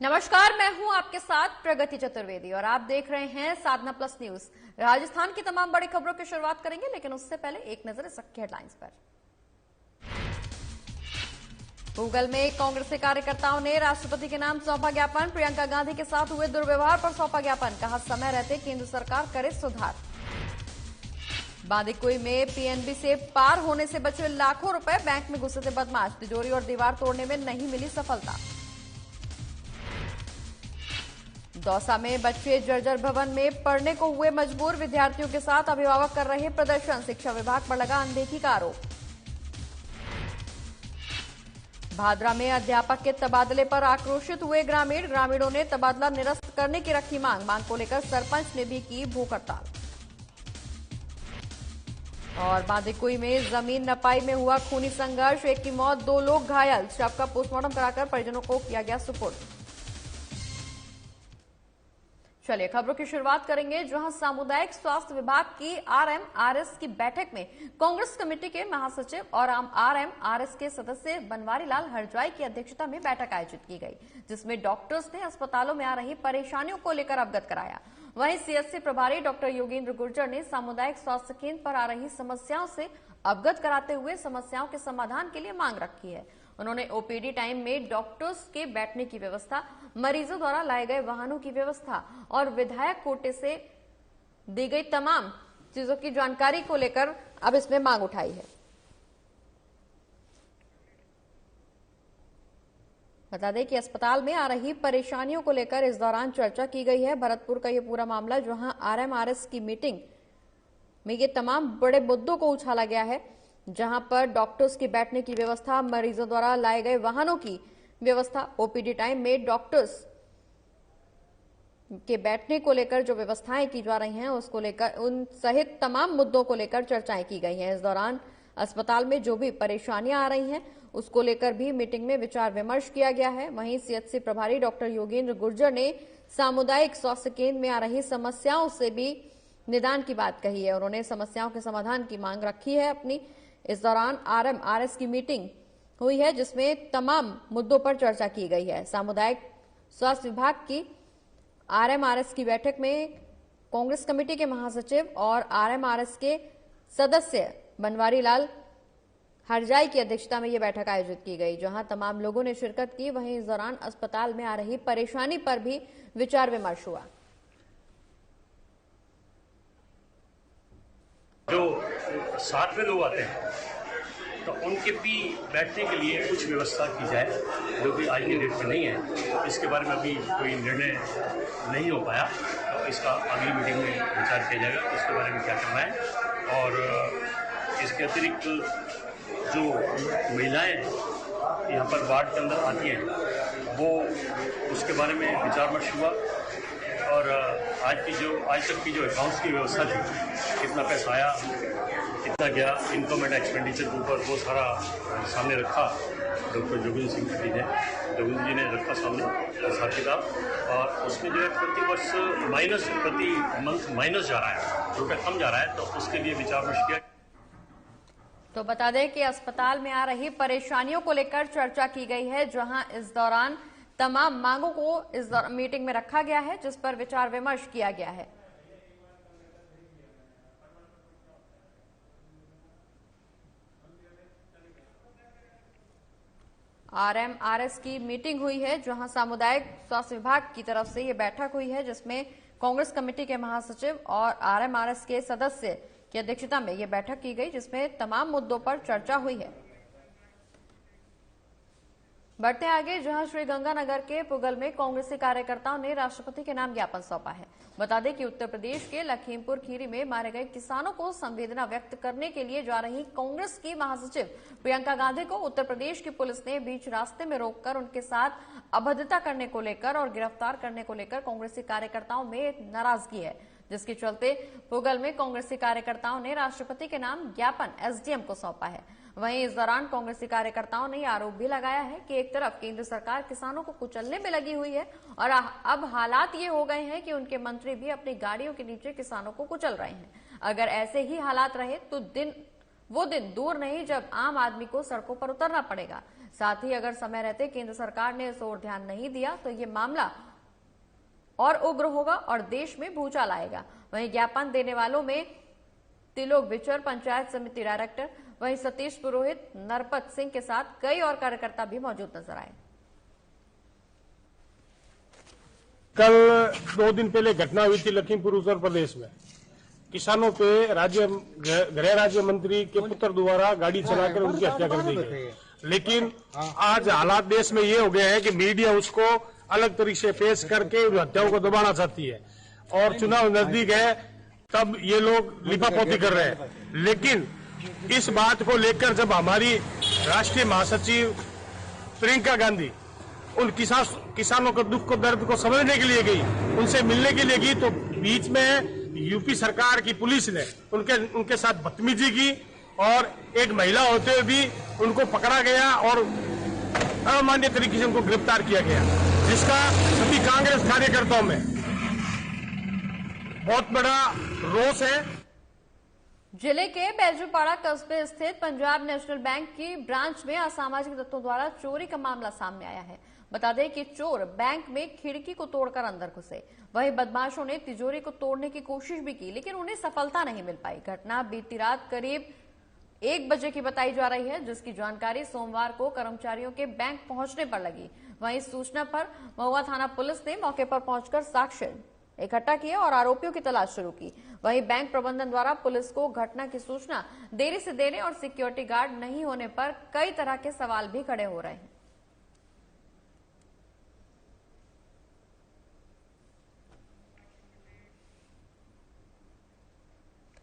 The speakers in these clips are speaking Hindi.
नमस्कार, मैं हूं आपके साथ प्रगति चतुर्वेदी और आप देख रहे हैं साधना प्लस न्यूज। राजस्थान की तमाम बड़ी खबरों की शुरुआत करेंगे, लेकिन उससे पहले एक नजर इस वक्त की हेडलाइंस पर। गूगल में कांग्रेसी कार्यकर्ताओं ने राष्ट्रपति के नाम सौंपा ज्ञापन। प्रियंका गांधी के साथ हुए दुर्व्यवहार पर सौंपा ज्ञापन। कहा समय रहते केंद्र सरकार करे सुधार। बांदीकुई में पीएनबी से पार होने से बचे लाखों रुपए, बैंक में घुसे थे बदमाश। तिजोरी और दीवार तोड़ने में नहीं मिली सफलता। दौसा में बच्चे जर्जर भवन में पढ़ने को हुए मजबूर। विद्यार्थियों के साथ अभिभावक कर रहे प्रदर्शन। शिक्षा विभाग पर लगा अनदेखी का आरोप। भादरा में अध्यापक के तबादले पर आक्रोशित हुए ग्रामीणों ने तबादला निरस्त करने की रखी मांग को लेकर सरपंच ने भी की भूख हड़ताल। और बांदीकुई में जमीन नपाई में हुआ खूनी संघर्ष। एक की मौत, 2 लोग घायल। शव का पोस्टमार्टम कराकर परिजनों को किया गया सुपुर्द। चलिए खबरों की शुरुआत करेंगे, जहां सामुदायिक स्वास्थ्य विभाग की आरएमआरएस की बैठक में कांग्रेस कमेटी के महासचिव और आरएमआरएस के सदस्य बनवारी लाल हरजाई की अध्यक्षता में बैठक आयोजित की गई, जिसमें डॉक्टर्स ने अस्पतालों में आ रही परेशानियों को लेकर अवगत कराया। वहीं सीएचसी प्रभारी डॉक्टर योगेंद्र गुर्जर ने सामुदायिक स्वास्थ्य केंद्र पर आ रही समस्याओं से अवगत कराते हुए समस्याओं के समाधान के लिए मांग रखी है। उन्होंने ओपीडी टाइम में डॉक्टर्स के बैठने की व्यवस्था, मरीजों द्वारा लाए गए वाहनों की व्यवस्था और विधायक कोटे से दी गई तमाम चीजों की जानकारी को लेकर अब इसमें मांग उठाई है। बता दें कि अस्पताल में आ रही परेशानियों को लेकर इस दौरान चर्चा की गई है। भरतपुर का ये पूरा मामला, जहां आरएमआरएस की मीटिंग में ये तमाम बड़े मुद्दों को उछाला गया है, जहां पर डॉक्टर्स की बैठने की व्यवस्था, मरीजों द्वारा लाए गए वाहनों की व्यवस्था, ओपीडी टाइम में डॉक्टर्स के बैठने को लेकर जो व्यवस्थाएं की जा रही हैं उसको लेकर, उन सहित तमाम मुद्दों को लेकर चर्चाएं की गई हैं। इस दौरान अस्पताल में जो भी परेशानियां आ रही हैं उसको लेकर भी मीटिंग में विचार विमर्श किया गया है। वहीं सीएचसी प्रभारी डॉक्टर योगेंद्र गुर्जर ने सामुदायिक स्वास्थ्य केंद्र में आ रही समस्याओं से भी निदान की बात कही है। उन्होंने समस्याओं के समाधान की मांग रखी है अपनी। इस दौरान आरएमआरएस की मीटिंग हुई है, जिसमें तमाम मुद्दों पर चर्चा की गई है। सामुदायिक स्वास्थ्य विभाग की आरएमआरएस की बैठक में कांग्रेस कमेटी के महासचिव और आरएमआरएस के सदस्य बनवारी लाल हरजाई की अध्यक्षता में यह बैठक आयोजित की गई, जहां तमाम लोगों ने शिरकत की। वहीं इस दौरान अस्पताल में आ रही परेशानी पर भी विचार विमर्श हुआ। जो साथ में लोग आते हैं तो उनके भी बैठने के लिए कुछ व्यवस्था की जाए, जो कि आज की डेट में नहीं है। इसके बारे में अभी कोई निर्णय नहीं हो पाया, तो इसका अगली मीटिंग में विचार किया जाएगा, इसके बारे में क्या करना है। और इसके अतिरिक्त जो महिलाएं यहाँ पर वार्ड के अंदर आती हैं, वो उसके बारे में विचार विमर्श हुआ। और आज तक की जो अकाउंट्स की व्यवस्था थी, कितना पैसा आया, कितना गया, इनकम एंड एक्सपेंडिचर के ऊपर वो सारा सामने रखा डॉक्टर जोगेंद्र सिंह जी ने रखा सामने हिसाब किताब। और उसमें जो है प्रति वर्ष प्रति मंथ माइनस जा रहा है, रुपये कम जा रहा है, तो उसके लिए विचार विमर्श किया। तो बता दें कि अस्पताल में आ रही परेशानियों को लेकर चर्चा की गई है, जहां इस दौरान तमाम मांगों को इस मीटिंग में रखा गया है, जिस पर विचार विमर्श किया गया है। आरएमआरएस की मीटिंग हुई है, जहां सामुदायिक स्वास्थ्य विभाग की तरफ से यह बैठक हुई है, जिसमें कांग्रेस कमेटी के महासचिव और आरएमआरएस के सदस्य की अध्यक्षता में यह बैठक की गई, जिसमें तमाम मुद्दों पर चर्चा हुई है। बढ़ते आगे, जहां श्रीगंगानगर के पुगल में कांग्रेसी कार्यकर्ताओं ने राष्ट्रपति के नाम ज्ञापन सौंपा है। बता दें कि उत्तर प्रदेश के लखीमपुर खीरी में मारे गए किसानों को संवेदना व्यक्त करने के लिए जा रही कांग्रेस की महासचिव प्रियंका गांधी को उत्तर प्रदेश की पुलिस ने बीच रास्ते में रोककर उनके साथ अभद्रता करने को लेकर और गिरफ्तार करने को लेकर कांग्रेसी कार्यकर्ताओं में नाराजगी है, जिसके चलते पुगल में कांग्रेसी कार्यकर्ताओं ने राष्ट्रपति के नाम ज्ञापन एसडीएम को सौंपा है। वहीं इस दौरान कांग्रेसी कार्यकर्ताओं ने आरोप भी लगाया है कि एक तरफ केंद्र सरकार किसानों को कुचलने में लगी हुई है और अब हालात ये हो गए हैं कि उनके मंत्री भी अपनी गाड़ियों के नीचे किसानों को कुचल रहे हैं। अगर ऐसे ही हालात रहे तो वो दिन दूर नहीं जब आम आदमी को सड़कों पर उतरना पड़ेगा। साथ ही अगर समय रहते केंद्र सरकार ने इस ओर ध्यान नहीं दिया तो ये मामला और उग्र होगा और देश में भूचाल आएगा। वहीं ज्ञापन देने वालों में त्रिलोक बिचर पंचायत समिति डायरेक्टर, वहीं सतीश पुरोहित, नरपत सिंह के साथ कई और कार्यकर्ता भी मौजूद नजर आए। कल 2 दिन पहले घटना हुई थी लखीमपुर उत्तर प्रदेश में। किसानों पे गृह राज्य मंत्री के पुत्र द्वारा गाड़ी चलाकर उनकी हत्या कर दी गई। लेकिन आज हालात देश में ये हो गए हैं कि मीडिया उसको अलग तरीके से पेश करके उन हत्याओं को दबाना चाहती है और चुनाव नजदीक है तब ये लोग लिपापोती कर रहे हैं। लेकिन इस बात को लेकर जब हमारी राष्ट्रीय महासचिव प्रियंका गांधी उन किसानों के दुख को दर्द को समझने के लिए गई, उनसे मिलने के लिए गई, तो बीच में यूपी सरकार की पुलिस ने उनके साथ बदतमीजी की और एक महिला होते हुए भी उनको पकड़ा गया और अमान्य तरीके से उनको गिरफ्तार किया गया, जिसका सभी कांग्रेस कार्यकर्ताओं में बहुत बड़ा रोष है। जिले के बैजूपाड़ा कस्बे स्थित पंजाब नेशनल बैंक की ब्रांच में असामाजिक तत्वों द्वारा चोरी का मामला सामने आया है। बता दें कि चोर बैंक में खिड़की को तोड़कर अंदर घुसे। वहीं बदमाशों ने तिजोरी को तोड़ने की कोशिश भी की, लेकिन उन्हें सफलता नहीं मिल पाई। घटना बीती रात करीब 1 बजे की बताई जा रही है, जिसकी जानकारी सोमवार को कर्मचारियों के बैंक पहुंचने पर लगी। वहीं सूचना पर महुआ थाना पुलिस ने मौके पर पहुंचकर साक्ष्य इकट्ठा किए और आरोपियों की तलाश शुरू की। वहीं बैंक प्रबंधन द्वारा पुलिस को घटना की सूचना देरी से देने और सिक्योरिटी गार्ड नहीं होने पर कई तरह के सवाल भी खड़े हो रहे हैं।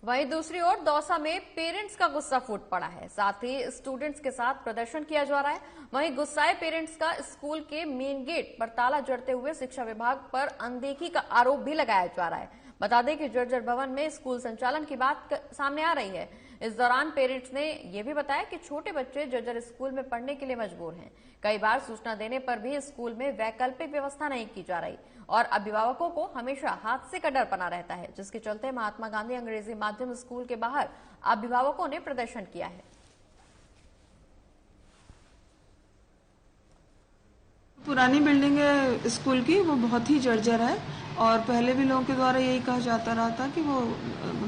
वहीं दूसरी ओर दौसा में पेरेंट्स का गुस्सा फूट पड़ा है, साथ ही स्टूडेंट्स के साथ प्रदर्शन किया जा रहा है। वहीं गुस्साए पेरेंट्स का स्कूल के मेन गेट पर ताला जड़ते हुए शिक्षा विभाग पर अनदेखी का आरोप भी लगाया जा रहा है। बता दें कि जर्जर भवन में स्कूल संचालन की बात सामने आ रही है। इस दौरान पेरेंट्स ने यह भी बताया कि छोटे बच्चे जर्जर स्कूल में पढ़ने के लिए मजबूर हैं। कई बार सूचना देने पर भी स्कूल में वैकल्पिक व्यवस्था नहीं की जा रही और अभिभावकों को हमेशा हादसे का डर बना रहता है, जिसके चलते महात्मा गांधी अंग्रेजी माध्यम स्कूल के बाहर अभिभावकों ने प्रदर्शन किया है। पुरानी बिल्डिंग है स्कूल की, वो बहुत ही जर्जर है और पहले भी लोगों के द्वारा यही कहा जाता रहा था कि वो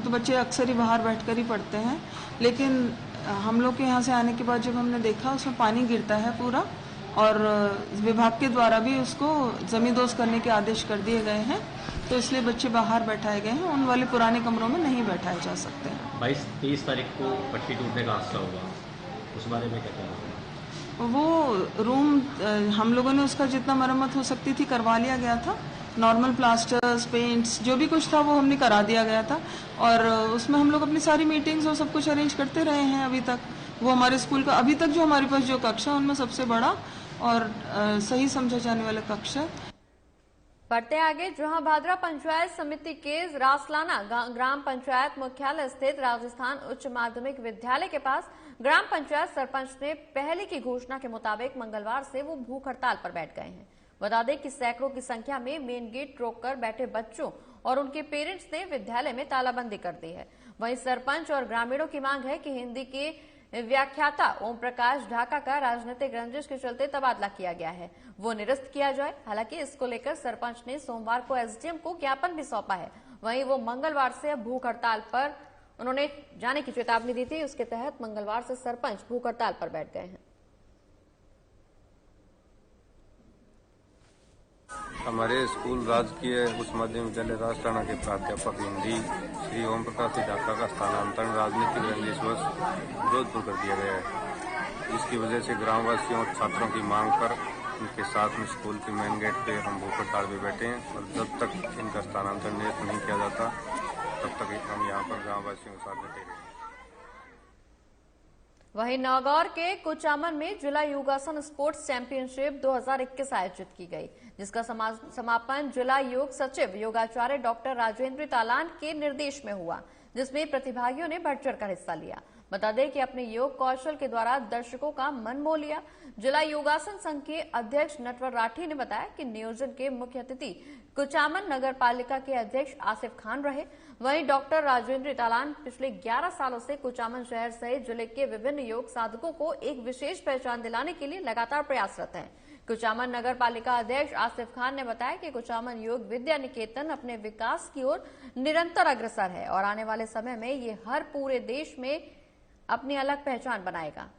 तो बच्चे अक्सर ही बाहर बैठकर ही पढ़ते हैं। लेकिन हम लोग के यहाँ से आने के बाद जब हमने देखा उसमें पानी गिरता है पूरा और विभाग के द्वारा भी उसको जमींदोज करने के आदेश कर दिए गए हैं, तो इसलिए बच्चे बाहर बैठाए गए हैं। उन वाले पुराने कमरों में नहीं बैठाए जा सकते हैं। 22-23 तारीख को पट्टी टूटने का हादसा हुआ, उस बारे में क्या कहना? वो रूम हम लोगों ने उसका जितना मरम्मत हो सकती थी करवा लिया गया था। नॉर्मल प्लास्टर्स, पेंट्स, जो भी कुछ था वो हमने करा दिया गया था और उसमें हम लोग अपनी सारी मीटिंग्स और सब कुछ अरेंज करते रहे हैं अभी तक। वो हमारे स्कूल का अभी तक जो हमारे पास जो कक्ष है उनमें सबसे बड़ा और सही समझा जाने वाला कक्ष है। बढ़ते आगे, जहां भादरा पंचायत समिति के रासलाना ग्राम पंचायत मुख्यालय स्थित राजस्थान उच्च माध्यमिक विद्यालय के पास ग्राम पंचायत सरपंच ने पहले की घोषणा के मुताबिक मंगलवार से वो भूख हड़ताल पर बैठ गए हैं। बता दें कि सैकड़ों की संख्या में मेन गेट रोककर बैठे बच्चों और उनके पेरेंट्स ने विद्यालय में तालाबंदी कर दी है। वहीं सरपंच और ग्रामीणों की मांग है कि हिंदी के व्याख्याता ओम प्रकाश ढाका का राजनीतिक रंजिश के चलते तबादला किया गया है, वो निरस्त किया जाए। हालांकि इसको लेकर सरपंच ने सोमवार को एसडीएम को ज्ञापन भी सौंपा है। वहीं वो मंगलवार से अब भूख हड़ताल पर उन्होंने जाने की चेतावनी दी थी, उसके तहत मंगलवार से सरपंच भूख हड़ताल पर बैठ गए हैं। हमारे स्कूल राजकीय उच्च माध्यमिक विद्यालय राजस्थान के प्राध्यापक हिंदी श्री ओम प्रकाश ढाका का स्थानांतरण राजनीतिक रंजिशवश जोधपुर कर दिया गया है। इसकी वजह से ग्रामवासियों और छात्रों की मांग पर उनके साथ में स्कूल के मेन गेट पे हम भूख हड़ताल पे बैठे हैं और जब तक इनका स्थानांतरण निरस्त नहीं किया जाता तब तक हम यहाँ पर ग्रामवासियों के साथ बैठे रहेंगे। वहीं नागौर के कुचामन में जिला योगासन स्पोर्ट्स चैंपियनशिप 2021 आयोजित की गई, जिसका समापन जिला योग सचिव योगाचार्य डॉक्टर राजेंद्र तालान के निर्देश में हुआ, जिसमें प्रतिभागियों ने बढ़ चढ़कर हिस्सा लिया। बता दें कि अपने योग कौशल के द्वारा दर्शकों का मन मोह लिया। जिला योगासन संघ के अध्यक्ष नटवर राठी ने बताया कि नियोजन के मुख्य अतिथि कुचामन नगर पालिका के अध्यक्ष आसिफ खान रहे। वहीं डॉक्टर राजेंद्र तालान पिछले 11 सालों से कुचामन शहर सहित जिले के विभिन्न योग साधकों को एक विशेष पहचान दिलाने के लिए लगातार प्रयासरत हैं। कुचामन नगर पालिका अध्यक्ष आसिफ खान ने बताया कि कुचामन योग विद्या निकेतन अपने विकास की ओर निरंतर अग्रसर है और आने वाले समय में ये हर पूरे देश में अपनी अलग पहचान बनाएगा।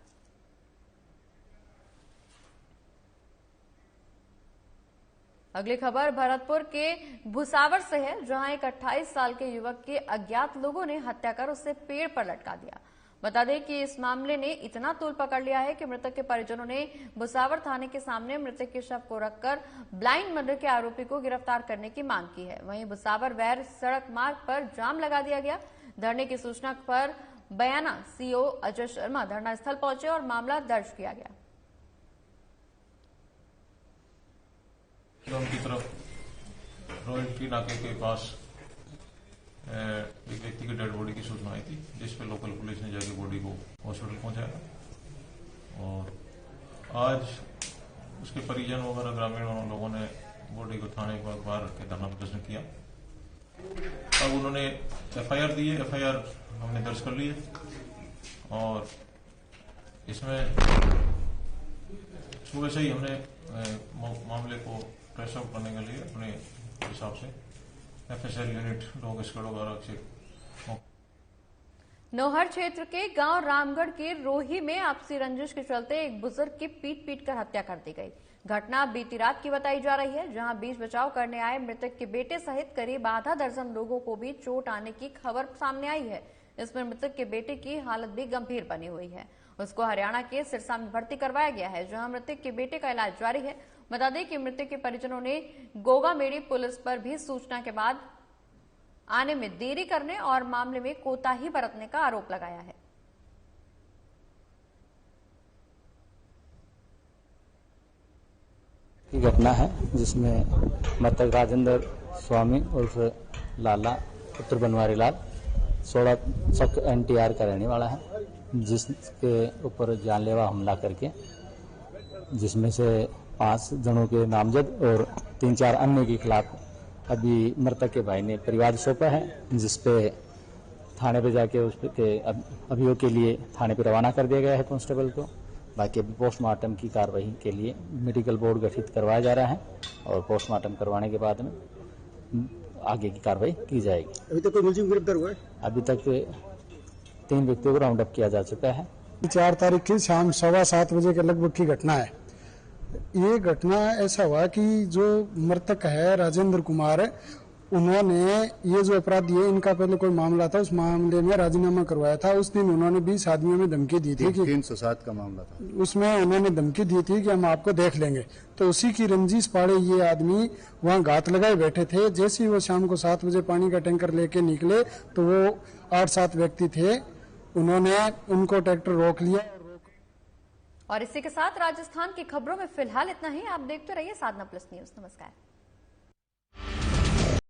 अगली खबर भरतपुर के भुसावर से है, जहां एक 28 साल के युवक के अज्ञात लोगों ने हत्या कर उसे पेड़ पर लटका दिया। बता दें कि इस मामले ने इतना तूल पकड़ लिया है कि मृतक के परिजनों ने भुसावर थाने के सामने मृतक के शव को रखकर ब्लाइंड मर्डर के आरोपी को गिरफ्तार करने की मांग की है। वहीं भुसावर वैर सड़क मार्ग पर जाम लगा दिया गया। धरने की सूचना पर बयाना सीओ अजय शर्मा धरना स्थल पहुंचे और मामला दर्ज किया गया। की तरफ रॉयल्टी नाके के पास एक व्यक्ति की डेड बॉडी की सूचना आई थी, जिस पे लोकल पुलिस ने जाके बॉडी को हॉस्पिटल पहुंचाया और आज उसके परिजन वगैरह ग्रामीण लोगों ने बॉडी को थाने के बाहर रख के धरना प्रदर्शन किया। अब उन्होंने एफआईआर दी है, एफआईआर हमने दर्ज कर ली है और इसमें सुबह से ही हमने मामले को ट्रेस आउट करने के लिए अपने हिसाब से एफएसएल यूनिट डॉग स्क्वाड वगैरह से नौहर क्षेत्र के गांव रामगढ़ के रोही में आपसी रंजिश के चलते एक बुजुर्ग की पीट कर हत्या कर दी गई। घटना बीती रात की बताई जा रही है, जहां बीच बचाव करने आए मृतक के बेटे सहित करीब आधा दर्जन लोगों को भी चोट आने की खबर सामने आई है। इसमें मृतक के बेटे की हालत भी गंभीर बनी हुई है। उसको हरियाणा के सिरसा में भर्ती करवाया गया है, जहां मृतक के बेटे का इलाज जारी है। बता दें कि मृतक के परिजनों ने गोगामेड़ी पुलिस पर भी सूचना के बाद आने में देरी करने और मामले में कोताही बरतने का आरोप लगाया है। घटना है जिसमें मृतक राजेंद्र स्वामी और लाला पुत्र बनवारी लाल 16 चक NTR का रहने वाला है, जिसके ऊपर जानलेवा हमला करके जिसमें से 5 जनों के नामजद और 3-4 अन्य के खिलाफ अभी मृतक के भाई ने परिवार सौंपा है, जिसपे थाने पे जाके उसके अभियोग के लिए थाने पे रवाना कर दिया गया है कांस्टेबल को। बाकी अभी पोस्टमार्टम की कार्रवाई के लिए मेडिकल बोर्ड गठित करवाया जा रहा है और पोस्टमार्टम करवाने के बाद में आगे की कार्रवाई की जाएगी। अभी तक कोई मुलजिम गिरफ्तार हुआ है? अभी तक 3 व्यक्तियों को राउंड अप किया जा चुका है। 4 तारीख की शाम 7:15 बजे के लगभग की घटना है। ये घटना ऐसा हुआ कि जो मृतक है राजेंद्र कुमार, उन्होंने ये जो अपराधी है इनका पहले कोई मामला था, उस मामले में राजीनामा करवाया था। उस दिन उन्होंने 20 आदमियों में धमकी दी थी कि 307 का मामला था, उसमें उन्होंने धमकी दी थी कि हम आपको देख लेंगे। तो उसी की रंजिश पाड़े ये आदमी वहाँ घात लगाए बैठे थे। जैसे ही वो शाम को 7 बजे पानी का टैंकर लेके निकले तो वो 8-7 व्यक्ति थे, उन्होंने उनको ट्रैक्टर रोक लिया। और इसी के साथ राजस्थान की खबरों में फिलहाल इतना ही। आप देखते रहिए साधना प्लस न्यूज। नमस्कार।